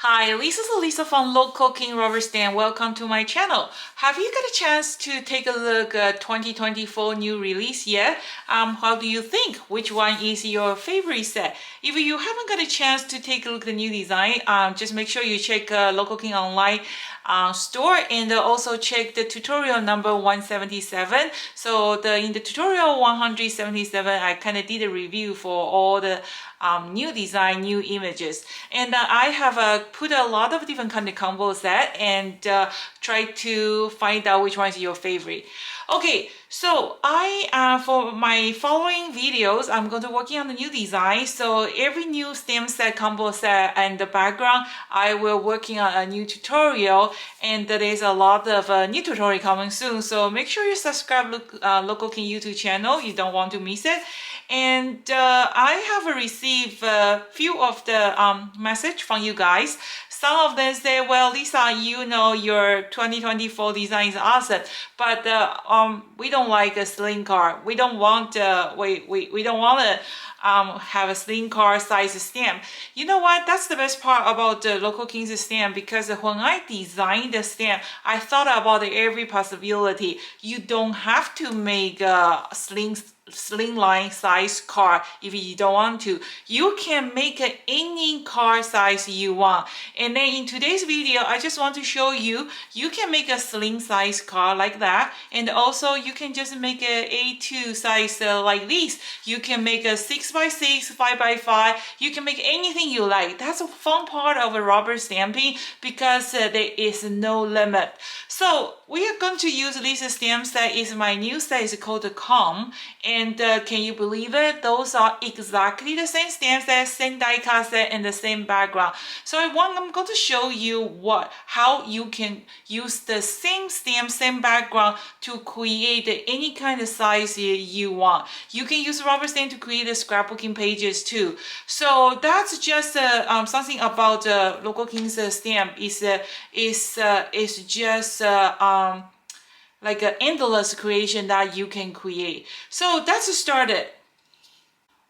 Hi, this is Lisa from Local King Rubber Stamp. Welcome to my channel. Have you got a chance to take a look at 2024 new release yet? How do you think? Which one is your favorite set? If you haven't got a chance to take a look at the new design, just make sure you check Local King online store and also check the tutorial number 177. So in the tutorial 177, I kind of did a review for all the new design, new images, and I have put a lot of different kind of combo set and try to find out which one is your favorite. Okay, so I for my following videos, I'm going to working on the new design. So every new stamp set, combo set, and the background, I will working on a new tutorial, and there is a lot of new tutorial coming soon. So make sure you subscribe Local King YouTube channel. You don't want to miss it. And I have received a few of the message from you guys. Some of them say, well, Lisa, you know your 2024 design is awesome, but we don't like a sling card. We don't want we don't want to have a sling card size stamp. You know what? That's the best part about the Local King's stamp, because when I designed the stamp, I thought about every possibility. You don't have to make a slimline size card if you don't want to. You can make any card size you want. And then in today's video, I just want to show you can make a slim size card like that, and also you can just make a A2 size like this. You can make a 6x6, 5x5. You can make anything you like. That's a fun part of a rubber stamping, because there is no limit. So we are going to use this stamp set. Is my new set is called the Com, and can you believe it? Those are exactly the same stamp set, same die cut set, and the same background. So I'm going to show you how you can use the same stamp, same background to create any kind of size you want. You can use rubber stamp to create the scrapbooking pages too. So that's just something about Local King's stamp. Is just like an endless creation that you can create. So that's started.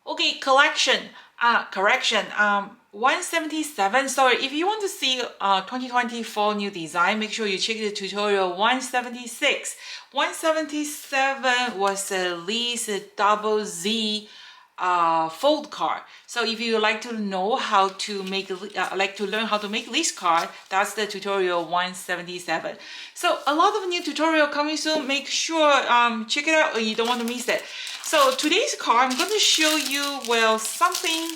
Okay, correction. 177. Sorry, if you want to see 2024 new design, make sure you check the tutorial 176. 177 was at least a double Z fold card. So if you like to know how to make learn how to make this card, that's the tutorial 177. So a lot of new tutorial coming soon. Make sure check it out, or you don't want to miss it. So today's card, I'm going to show you something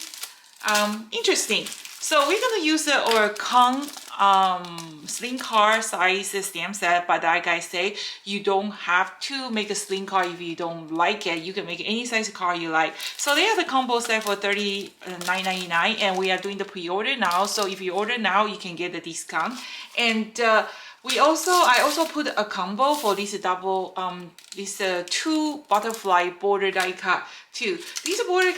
interesting. So we're going to use our Kong sling card size stamp set, but like I say, you don't have to make a sling card if you don't like it. You can make any size card you like. So they have the combo set for $39.99, and we are doing the pre-order now. So if you order now, you can get the discount. And I also put a combo for this two butterfly border die cut too. These border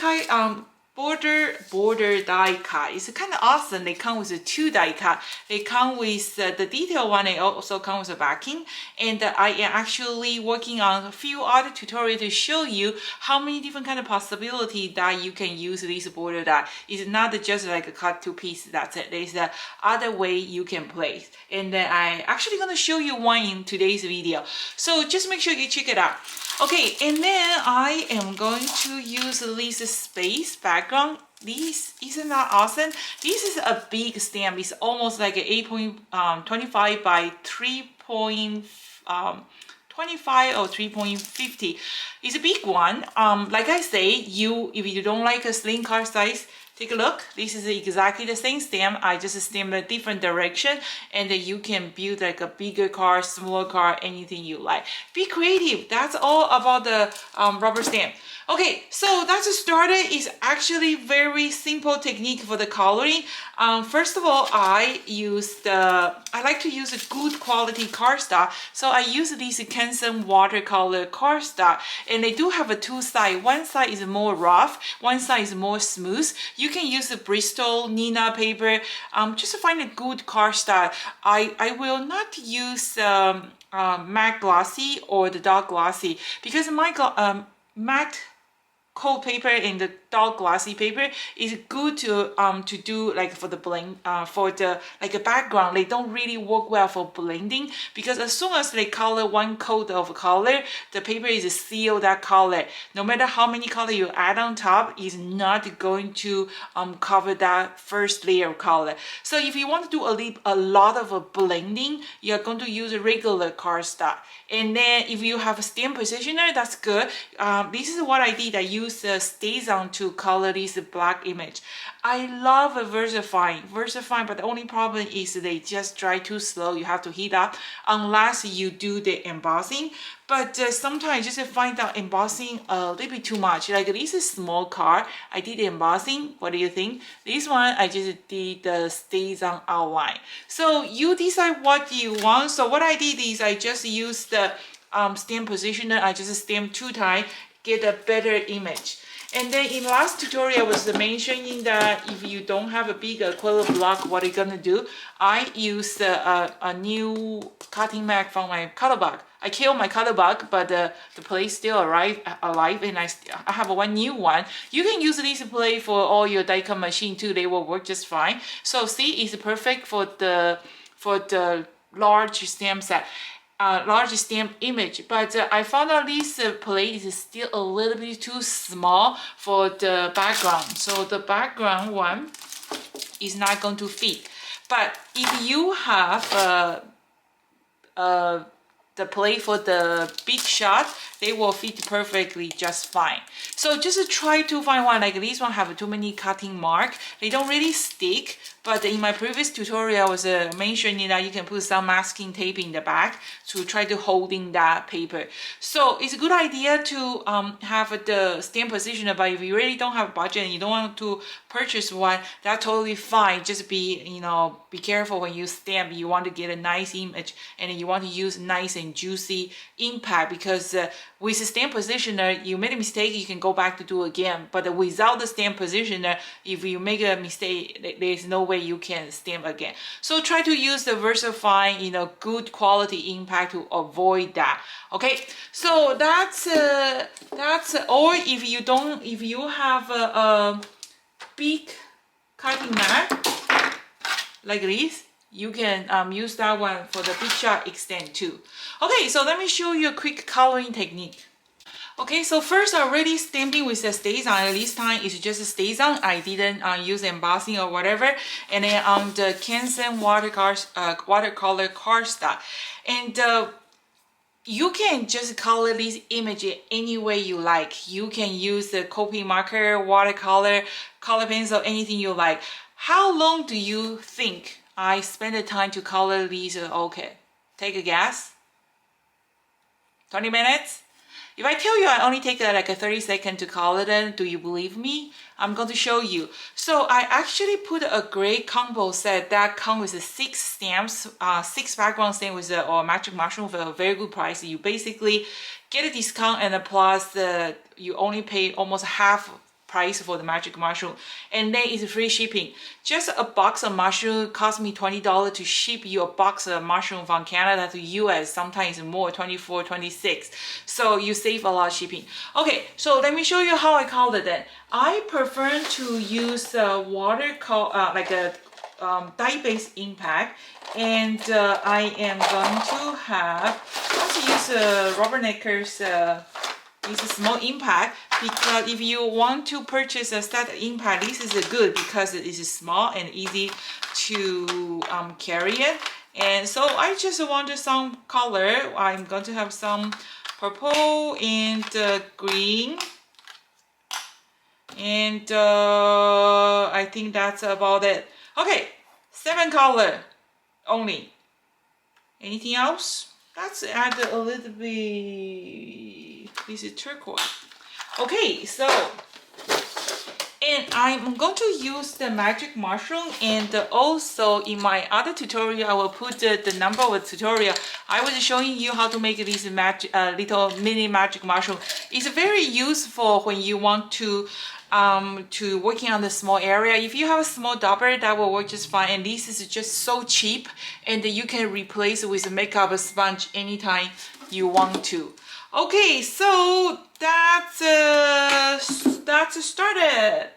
die cut is kind of awesome. They come with two die cut. They come with the detail one, and also come with a backing. And I am actually working on a few other tutorials to show you how many different kind of possibility that you can use this border die. It's not just like a cut two piece, that's it. There's the other way you can place. And then I actually gonna show you one in today's video. So just make sure you check it out. Okay, and then I am going to use this space background. This isn't that awesome? This is a big stamp. It's almost like an 8.25 by 3.25 or 3.50. It's a big one. Like I say, if you don't like a sling card size, take a look. This is exactly the same stamp. I just stamped a different direction, and then you can build like a bigger card, smaller card, anything you like. Be creative. That's all about the rubber stamp. Okay, so that's started. Is actually very simple technique for the coloring. First of all, I like to use a good quality cardstock. So I use this Canson watercolor cardstock, and they do have a two side. One side is more rough, one side is more smooth. You can use the Bristol Nina paper. Just to find a good cardstock. I will not use matte glossy or the dark glossy, because my matte coat paper and the dark glossy paper is good to do like for the blend for the like a background. They don't really work well for blending because as soon as they color one coat of color, the paper is seal that color. No matter how many color you add on top, is not going to cover that first layer of color. So if you want to do a lot of blending, you're going to use a regular cardstock. And then if you have a stamp positioner, that's good. This is what I did. I used StazOn to color this black image. I love VersaFine, but the only problem is they just dry too slow. You have to heat up unless you do the embossing. But sometimes just find out embossing a little bit too much. Like this is small card, I did the embossing. What do you think? This one I just did the StazOn outline. So you decide what you want. So what I did is I just used the stamp positioner. I just stamped 2 times, get a better image. And then in last tutorial I was mentioning that if you don't have a big acrylic block, what are you gonna do? I used a new cutting mat from my color block. I killed my color block, but the plate still alive, and I have one new one. You can use this plate for all your die cut machine too. They will work just fine. So see, it's perfect for the large stamp set. Large stamp image, but I found out this plate is still a little bit too small for the background, so the background one is not going to fit. But if you have the plate for the big shot, they will fit perfectly just fine. So just try to find one. Like this one have too many cutting mark, they don't really stick. But in my previous tutorial I was mentioning that you can put some masking tape in the back to try to holding that paper. So it's a good idea to have the stamp positioner, but if you really don't have budget and you don't want to purchase one, that's totally fine. Just be, be careful when you stamp. You want to get a nice image and you want to use nice and juicy impact, because with the stamp positioner, you made a mistake, you can go back to do again. But without the stamp positioner, if you make a mistake, there's no way you can stamp again. So try to use the VersaFine, good quality impact to avoid that. Okay, so that's or if you have a big cutting mat like this, you can use that one for the big shot extent too. Okay, so let me show you a quick coloring technique. Okay, so first I already stamping with the StazOn. This time it's just StazOn. I didn't use embossing or whatever. And then on the Canson watercolor cardstock. And you can just color this image any way you like. You can use the Copic marker, watercolor, color pencil, anything you like. How long do you think I spend the time to color these? Okay, take a guess. 20 minutes? If I tell you I only take like a 30 seconds to color them, do you believe me? I'm going to show you. So I actually put a gray combo set that comes with 6 stamps, 6 background stamps with or magic mushroom for a very good price. You basically get a discount, and plus you only pay almost half price for the magic mushroom, and then it's free shipping. Just a box of mushroom cost me $20 to ship you a box of mushroom from Canada to US. Sometimes more, 24, 26. So you save a lot of shipping. Okay, so let me show you how I color that. I prefer to use watercolor, like a dye-based impact, and I am going to have, let's use Robert Necker's this is small impact, because if you want to purchase a set impact, this is good because it is small and easy to carry it. And so I just wanted some color. I'm going to have some purple and green, and I think that's about it. Okay, 7 color only. Anything else? Let's add a little bit. This is turquoise. Okay, so, and I'm going to use the magic mushroom, and also in my other tutorial I will put the number of the tutorial. I was showing you how to make this little mini magic mushroom. It's very useful when you want to working on the small area. If you have a small dauber, that will work just fine. And this is just so cheap, and you can replace it with a makeup sponge anytime you want to. Okay, so that's Let's start it.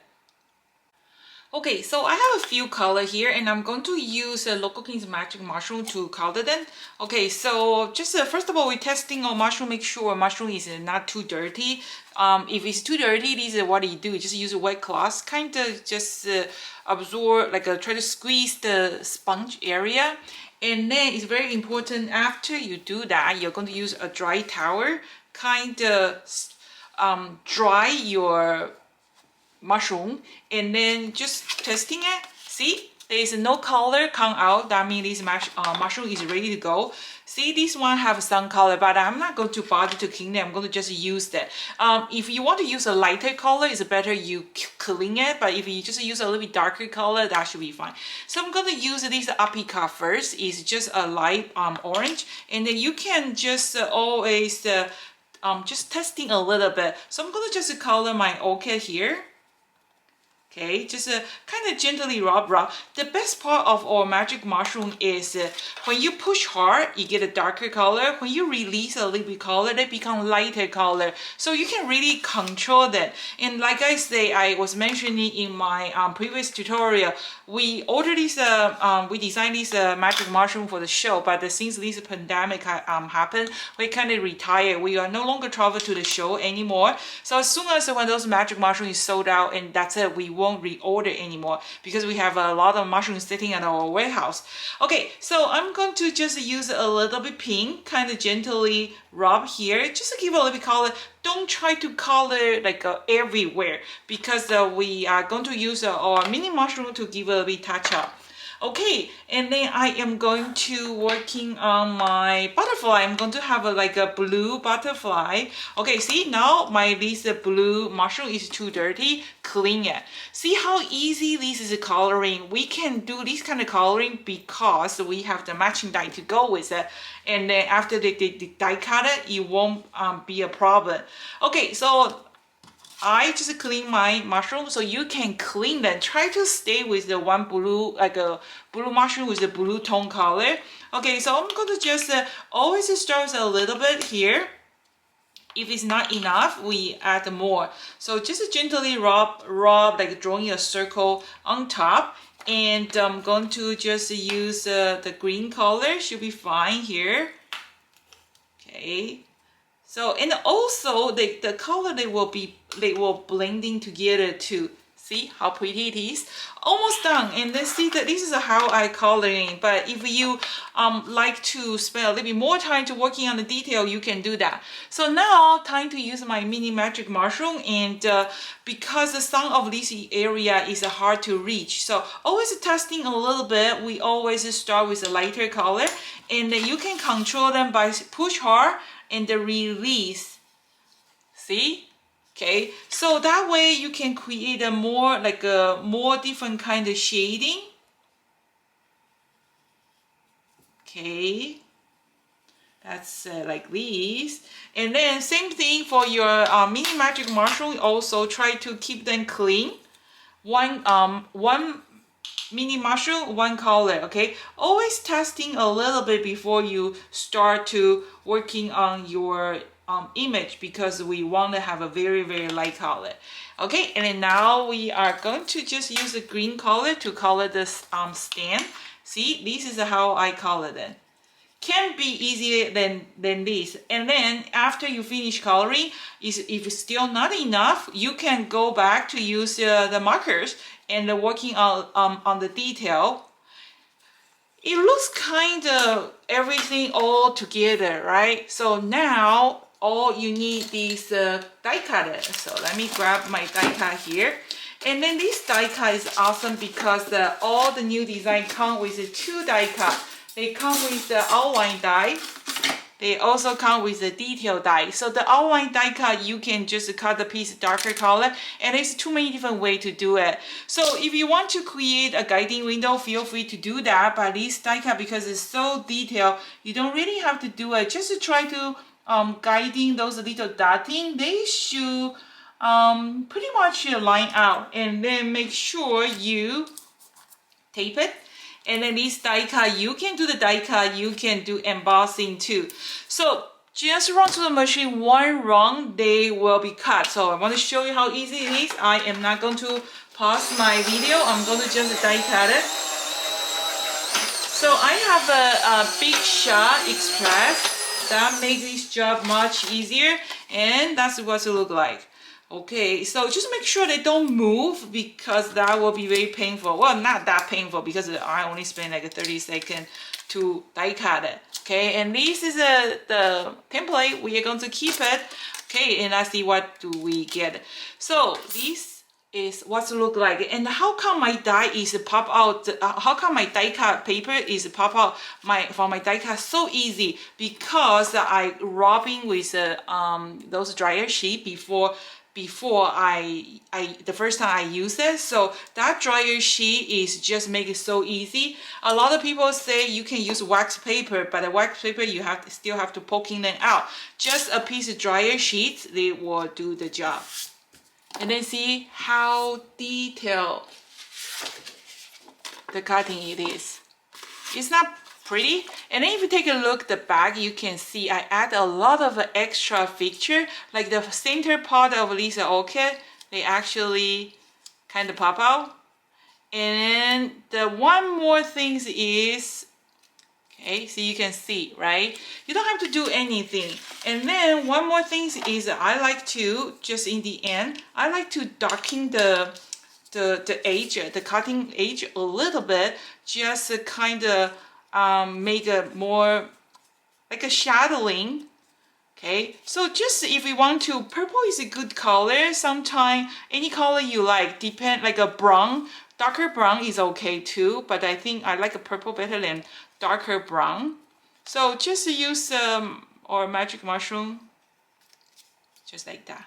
Okay, so I have a few color here, and I'm going to use Local King's Magic Mushroom to color them. Okay, so just first of all, we're testing on mushroom. Make sure mushroom is not too dirty. If it's too dirty, this is what you do. Just use a wet cloth, kind of just absorb, like try to squeeze the sponge area. And then it's very important after you do that, you're going to use a dry towel, kind of dry your mushroom, and then just testing it. See, there is no color come out. That means this mushroom is ready to go. See, this one have some color, but I'm not going to bother to clean it. I'm going to just use that. If you want to use a lighter color, it's better you clean it. But if you just use a little bit darker color, that should be fine. So I'm going to use this Apica first. It's just a light orange, and then you can just always just testing a little bit. So I'm going to just color my orchid here. Okay, just kind of gently rub. The best part of our magic mushroom is when you push hard, you get a darker color. When you release a little bit color, they become lighter color. So you can really control that. And like I say, I was mentioning in my previous tutorial, we ordered this, we designed this magic mushroom for the show. But since this pandemic happened, we kind of retired. We are no longer travel to the show anymore. So as soon as when those magic mushrooms is sold out, and that's it, we won't reorder anymore because we have a lot of mushrooms sitting at our warehouse. Okay, so I'm going to just use a little bit pink, kind of gently rub here, just to give a little bit color. Don't try to color like everywhere, because we are going to use our mini mushroom to give a little bit touch up. Okay, and then I am going to working on my butterfly. I'm going to have like a blue butterfly. Okay, see now this blue mushroom is too dirty. Clean it. See how easy this is coloring. We can do this kind of coloring because we have the matching dye to go with it. And then after the die cut it, it won't be a problem. Okay, so I just clean my mushroom, so you can clean them. Try to stay with the one blue, like a blue mushroom with the blue tone color. Okay, so I'm going to just always start with a little bit here. If it's not enough, we add more. So just gently rub, like drawing a circle on top. And I'm going to just use the green color, should be fine here. Okay. So, and also the color they will blending together too. See how pretty it is? Almost done. And then see that this is how I coloring. But if you like to spend a little bit more time to working on the detail, you can do that. So now time to use my mini magic mushroom, and because some of this area is hard to reach, so always testing a little bit. We always start with a lighter color, and then you can control them by push hard and the release. See? Okay, so that way you can create a more different kind of shading. Okay, that's like this. And then same thing for your mini magic mushroom. Also try to keep them clean. One mini mushroom, one color. Okay, always testing a little bit before you start to working on your image, because we want to have a very light color. Okay, and then now we are going to just use the green color to color this stand. See, this is how I color it. Can be easier than this. And then after you finish coloring, if it's still not enough, you can go back to use the markers and working on the detail. It looks kind of everything all together, right? So now all you need is die cutter. So let me grab my die cut here. And then this die cut is awesome because all the new design come with 2 die cut. They come with the outline die. They also come with the detail die. So the outline die cut, you can just cut the piece darker color, and there's too many different ways to do it. So if you want to create a guiding window, feel free to do that. But this die cut, because it's so detailed, you don't really have to do it. Just to try to guiding those little dotting, they should pretty much line out, and then make sure you tape it. And then this die cut, you can do the die cut, you can do embossing too. So Just run to the machine one run, they will be cut. So I want to show you how easy it is. I am not going to pause my video. I'm going to just die cut it. So I have a Big Shot Express that makes this job much easier, and that's what it looks like. Okay, so just make sure they don't move because that will be very painful. Well, not that painful because I only spent like 30 seconds to die cut it. Okay, and this is the template. We are going to keep it. Okay, and let's see what do we get. So this is what it look like, and how come my die is pop out, how come my die cut paper is pop out for my die cut so easy? Because I rubbing with those dryer sheet before the first time I use it. So that dryer sheet is just make it so easy. A lot of people say you can use wax paper, but the wax paper you still have to poking them out. Just a piece of dryer sheet, they will do the job. And then see how detailed the cutting it is. It's not pretty. And then if you take a look at the back, you can see I add a lot of extra feature, like the center part of Lisa orchid, they actually kind of pop out. And then the one more thing is, okay, so you can see, right? You don't have to do anything. And then one more thing is I like to, just in the end, I like to darken the edge, the cutting edge a little bit, just to kind of make a more like a shadowing. Okay, so just if we want to, purple is a good color. Sometimes any color you like, depend, like a brown, darker brown is okay too, but I think I like a purple better than darker brown. So just use or magic mushroom, just like that.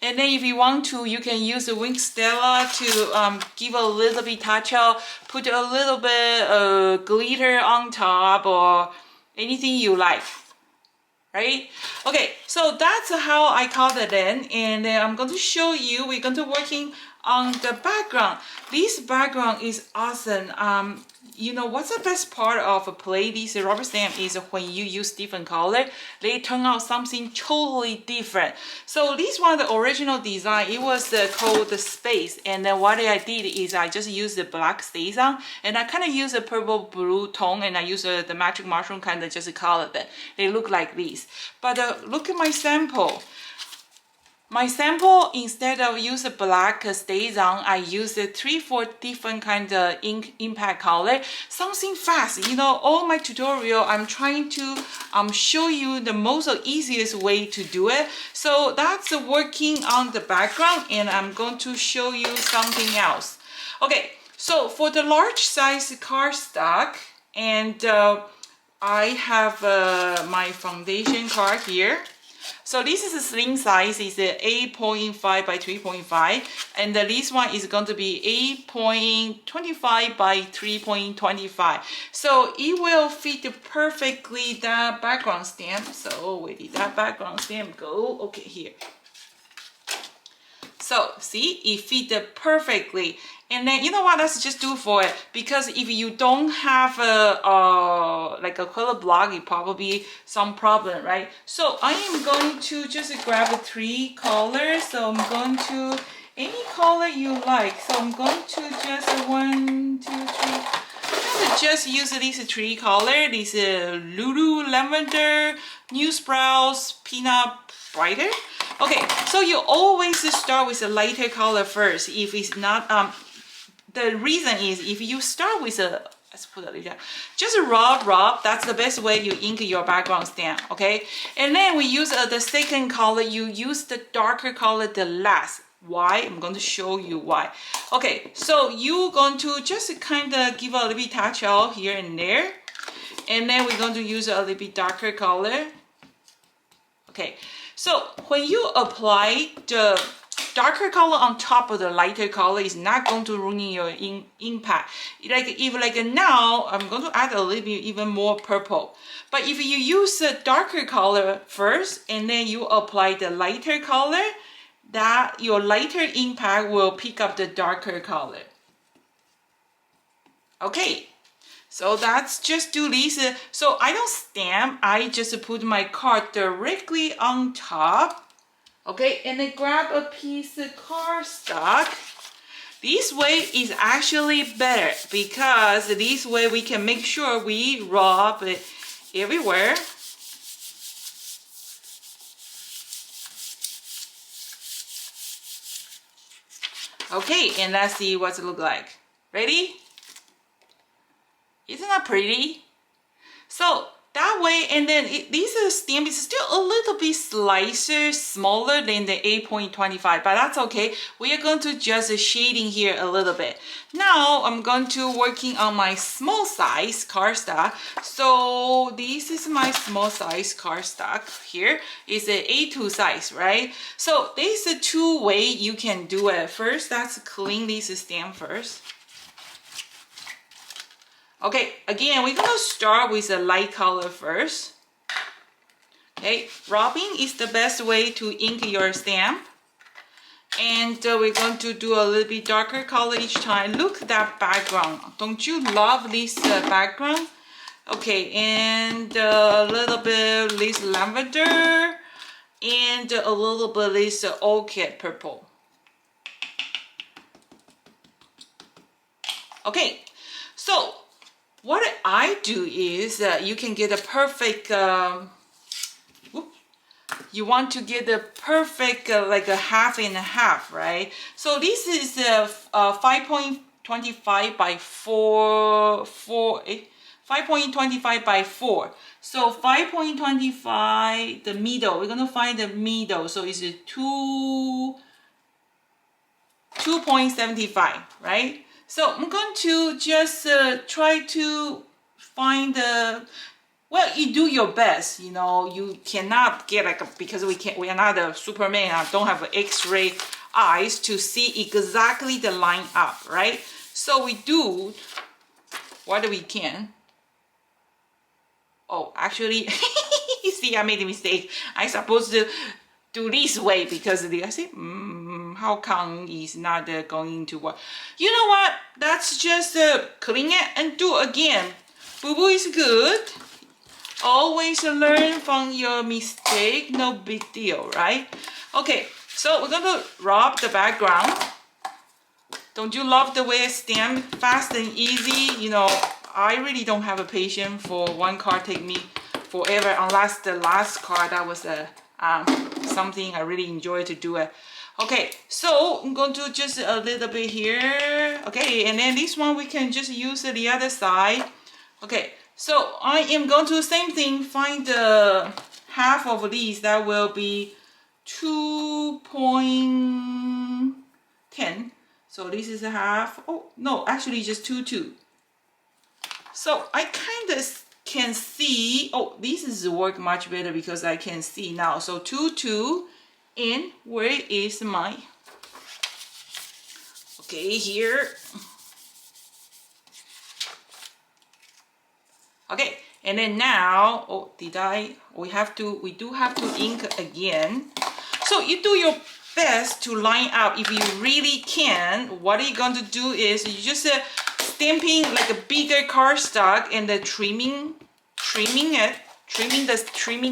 And then if you want to, you can use the wing stella to give a little bit touch up, put a little bit glitter on top or anything you like, right? Okay, so that's how I cut it in, and then I'm going to show you, we're going to working on the background. This background is awesome. You know what's the best part of play this rubber stamp is when you use different color, they turn out something totally different. So this one, the original design, it was called the space, and then what I did is I just used the black stays on, and I kind of use a purple blue tone, and I use the magic mushroom kind of just color them. They look like this. But look at my sample. My sample, instead of use a black stays on, I use 3-4 different kind of impact color. Something fast. You know, all my tutorial, I'm trying to show you the most easiest way to do it. So that's working on the background, and I'm going to show you something else. Okay, so for the large size cardstock, and I have my foundation card here. So this is a slim size, it's 8.5 by 3.5, and this one is going to be 8.25 by 3.25. So it will fit perfectly that background stamp. So where did that background stamp go? Okay, here. So see, it fit perfectly. And then you know what, let's just do for it, because if you don't have like a color block, it probably some problem, right? So I am going to just grab 3 colors. So I'm going to any color you like. So I'm going to just 1, 2, 3. I'm going to just use these 3 colors. This Lulu Lavender, New Sprouts, Peanut Brighter. Okay, so you always start with a lighter color first. If it's not the reason is if you start with let's put it there, just rub, that's the best way you ink your background stamp, okay? And then we use the second color, you use the darker color the last. Why? I'm going to show you why. Okay, so you're going to just kind of give a little bit touch out here and there. And then we're going to use a little bit darker color. Okay, so when you apply the darker color on top of the lighter color, is not going to ruin your impact. Like now, I'm going to add a little bit even more purple. But if you use the darker color first and then you apply the lighter color, that your lighter impact will pick up the darker color. Okay, So that's just do this. So I don't stamp, I just put my card directly on top. Okay, and then grab a piece of cardstock. This way is actually better because this way we can make sure we rub it everywhere. Okay, and let's see what it look like. Ready? Isn't that pretty? So that way, and then this stamp is still a little bit smaller than the 8.25, but that's okay. We are going to just shading here a little bit. Now I'm going to working on my small size cardstock. So this is my small size cardstock here. It's an A2 size, right? So there's a two way you can do it. First, let's clean this stamp first. Okay, again, we're gonna start with a light color first. Okay, rubbing is the best way to ink your stamp. And we're going to do a little bit darker color each time. Look at that background. Don't you love this background? Okay, and a little bit this lavender and a little bit this orchid purple. Okay, so what I do is you can get a perfect, you want to get a perfect like a half and a half, right? So this is 5.25 by 5.25 by 4. So 5.25, the middle, we're gonna find the middle. So it's 2.75, right? So I'm going to just try to find the, well, you do your best, you know, you cannot get like, because we are not a Superman, I don't have X-ray eyes to see exactly the line up, right? So we do what we can. Oh, actually, see, I made a mistake. I supposed to do this way because I say, how come is not going to work? You know what? That's just clean it and do again. Boo-boo is good. Always learn from your mistake. No big deal, right? Okay, so we're going to rub the background. Don't you love the way I stamp? Fast and easy. You know, I really don't have a patience for one card take me forever unless the last card that was something I really enjoy to do it. Okay, so I'm going to just a little bit here. Okay, and then this one we can just use the other side. Okay, so I am going to same thing, find the half of these. That will be 2.10. So this is a half. Oh no, actually just 2.2. So I kind of can see, oh, this is work much better because I can see now. So 2.2, and where is my, okay, here. Okay, and then now, oh, we do have to ink again. So you do your best to line up. If you really can, what you're going to do is you just stamping like a bigger cardstock and the trimming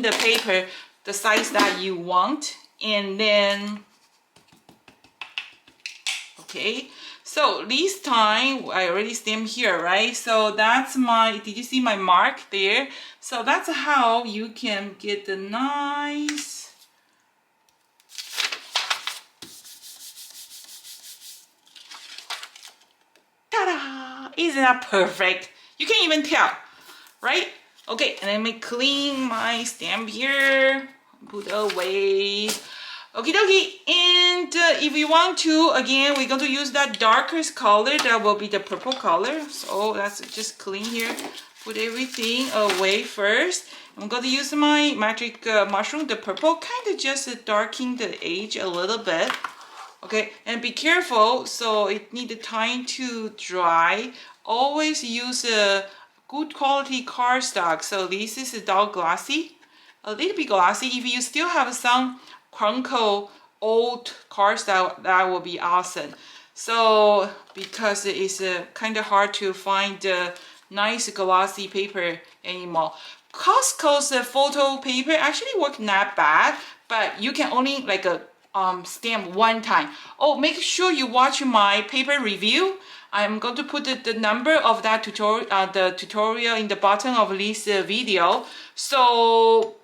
the paper the size that you want, and then okay, so this time I already stamped here, right? So that's my, did you see my mark there? So that's how you can get the nice ta-da! Isn't that perfect? You can't even tell, right? Okay, and let me clean my stamp here, put away. Okie dokie, and if you want to, again, we're going to use that darkest color, that will be the purple color. So let's just clean here, put everything away first. I'm going to use my magic mushroom, the purple, kind of just darken the edge a little bit. Okay, and be careful, so it needs time to dry. Always use a good quality cardstock. So this is a dull glossy, a little bit glossy. If you still have some crumpled old cardstock, that will be awesome. So because it's kind of hard to find the nice glossy paper anymore. Costco's photo paper actually work not bad, but you can only like a stamp one time. Oh, make sure you watch my paper review. I'm going to put the number of that tutorial, the tutorial in the bottom of this video. So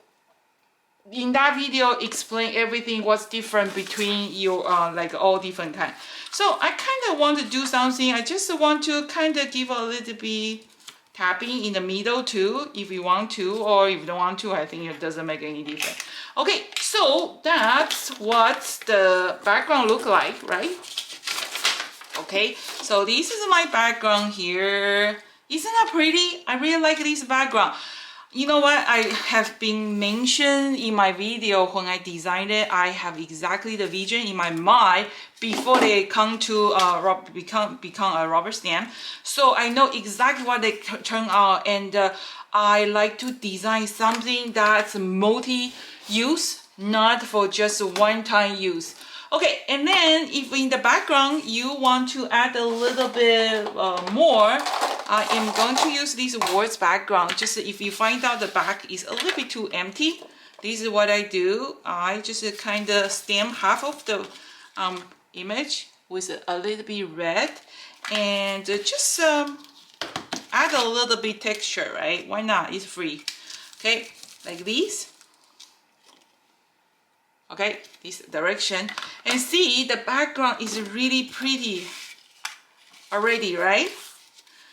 in that video, explain everything what's different between your like all different kind. So I kind of want to do something. I just want to kind of give a little bit tapping in the middle too, if you want to, or if you don't want to. I think it doesn't make any difference. Okay, so that's what the background look like, right? Okay, so this is my background here. Isn't that pretty? I really like this background. You know what? I have been mentioned in my video when I designed it. I have exactly the vision in my mind before they come to become a rubber stamp. So I know exactly what they turn out, and I like to design something that's multi-use, not for just one-time use. Okay, and then if in the background you want to add a little bit more, I am going to use this words background. Just if you find out the back is a little bit too empty, this is what I do. I just kind of stamp half of the image with a little bit red, and just add a little bit texture, right? Why not? It's free. Okay, like this. Okay, this direction, and see the background is really pretty already, right?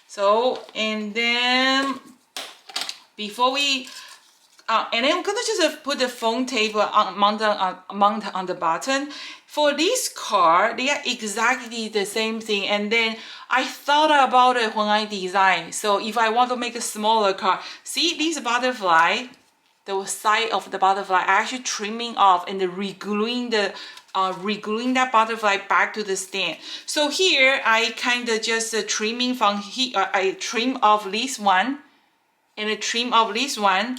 So, and then before we and then I'm gonna just put the foam tape mount on the bottom. For this card, they are exactly the same thing, and then I thought about it when I designed. So if I want to make a smaller card, see this butterfly, the side of the butterfly actually trimming off and regluing the regluing that butterfly back to the stand. So here I kind of just trimming from here. I trim off this one and I trim off this one,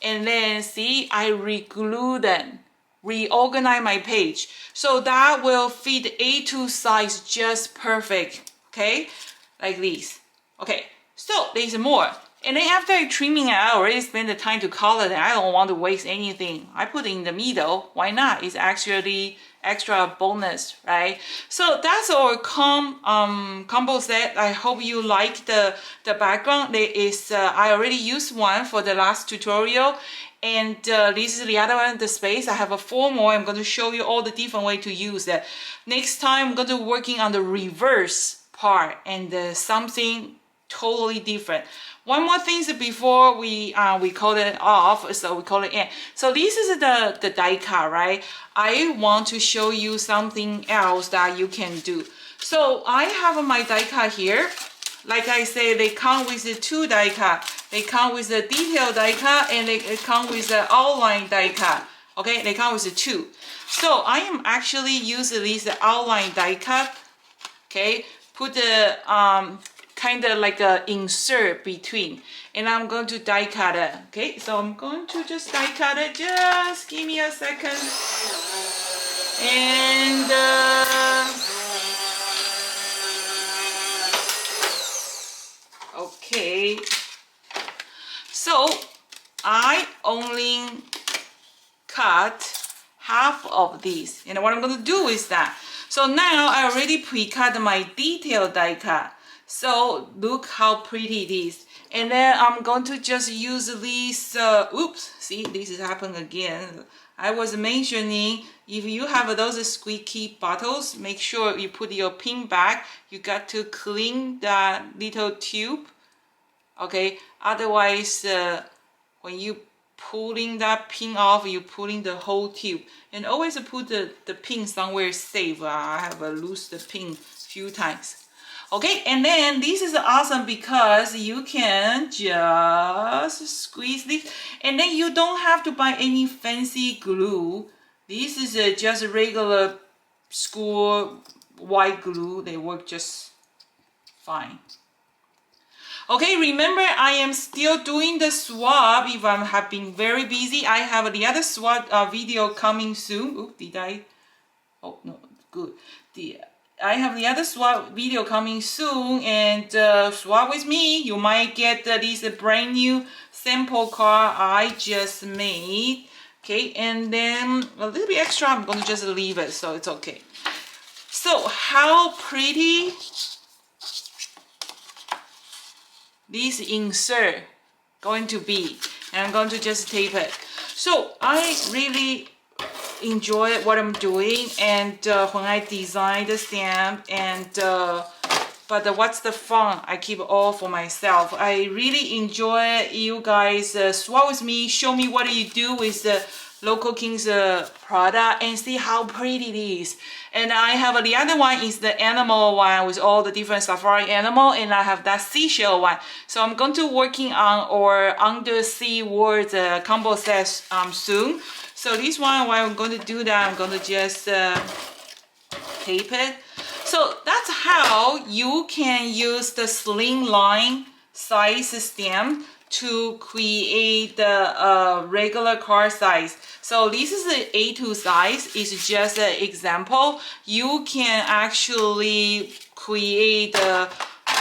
and then see I reglue them, reorganize my page, so that will fit A2 size just perfect. Okay, like this. Okay, so there's more. And then after trimming, I already spent the time to color it. I don't want to waste anything. I put it in the middle. Why not? It's actually extra bonus, right? So that's our combo set. I hope you like the background. There is I already used one for the last tutorial, and this is the other one, the space. I have 4 more. I'm going to show you all the different way to use it. Next time I'm going to working on the reverse part and something totally different. One more thing before we call it off, so we call it in. So this is the die cut, right? I want to show you something else that you can do. So I have my die cut here. Like I say, they come with the 2 die cut. They come with the detail die cut, and they come with the outline die cut. Okay, they come with the 2. So I am actually using this outline die cut. Okay, put the kind of like a insert between, and I'm going to die cut it. Okay, so I'm going to just die cut it. Just give me a second. And okay, so I only cut half of these, and what I'm going to do is that, so now I already pre-cut my detail die cut. So look how pretty it is. And then I'm going to just use these, oops, see, this is happening again. I was mentioning, if you have those squeaky bottles, make sure you put your pin back. You got to clean that little tube. Okay, otherwise, when you pulling that pin off, you pulling the whole tube. And always put the pin somewhere safe. I have lost the pin a few times. Okay, and then this is awesome because you can just squeeze this, and then you don't have to buy any fancy glue. This is just regular school white glue. They work just fine. Okay, remember I am still doing the swab. If I have been very busy, I have the other swab video coming soon. Oh, did I? Oh no, good. I have the other swap video coming soon, and swap with me. You might get this brand new sample card I just made. Okay, and then a little bit extra, I'm going to just leave it, so it's okay. So how pretty this insert going to be, and I'm going to just tape it. So I really enjoy what I'm doing, and when I design the stamp, and but what's the fun? I keep it all for myself. I really enjoy you guys swap with me, show me what you do with the Local King's product, and see how pretty it is. And I have the other one is the animal one with all the different safari animal, and I have that seashell one. So I'm going to working on or undersea words combo set soon. So this one, while I'm going to do that, I'm going to just tape it. So that's how you can use the slimline size stamp to create the regular card size. So this is the A2 size. It's just an example. You can actually create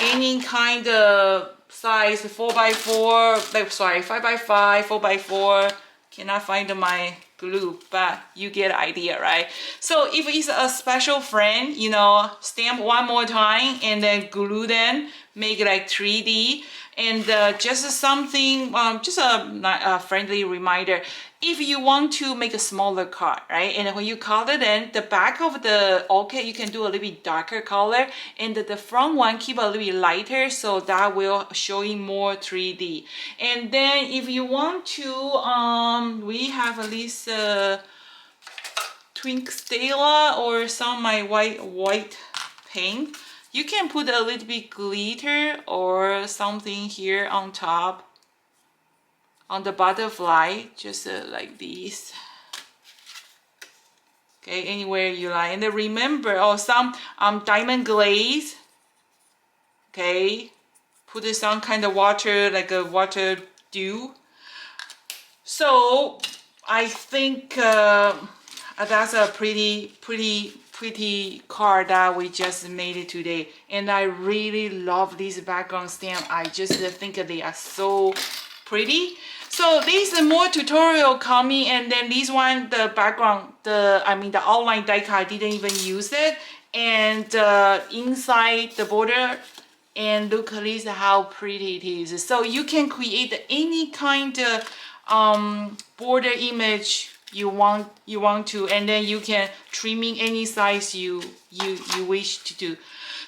any kind of size 4x4, like, sorry, 5x5, 4x4. Cannot find my glue, but you get the idea, right? So if it's a special friend, you know, stamp one more time and then glue them, make it like 3D. And just something, just a friendly reminder, if you want to make a smaller card, right? And when you color then the back of the orchid, you can do a little bit darker color, and the front one keep a little bit lighter, so that will showing more 3D. And then if you want to, we have at least Twink Stella or some of my white paint. You can put a little bit glitter or something here on top, on the butterfly, just like this. Okay, anywhere you like. And then remember, or some diamond glaze. Okay, put some kind of water, like a water dew. So I think that's a pretty card that we just made it today, and I really love this background stamp. I just think they are so pretty. So this is more tutorial coming, and then this one, the background, the outline die cut, I didn't even use it, and inside the border, and look at this how pretty it is. So you can create any kind of border image you want to, and then you can trimming any size you wish to do.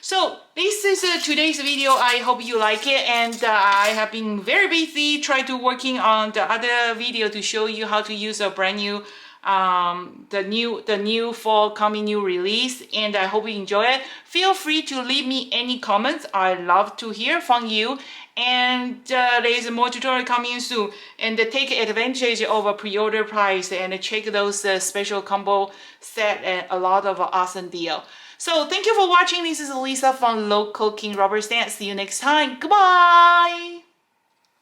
So this is today's video. I hope you like it, and I have been very busy trying to working on the other video to show you how to use a brand new the new fall coming new release, and I hope you enjoy it. Feel free to leave me any comments. I love to hear from you, and there is more tutorial coming soon, and take advantage of a pre-order price and check those special combo set and a lot of awesome deal. So thank you for watching. This is Lisa from Local King Rubber Stamp. See you next time. Goodbye.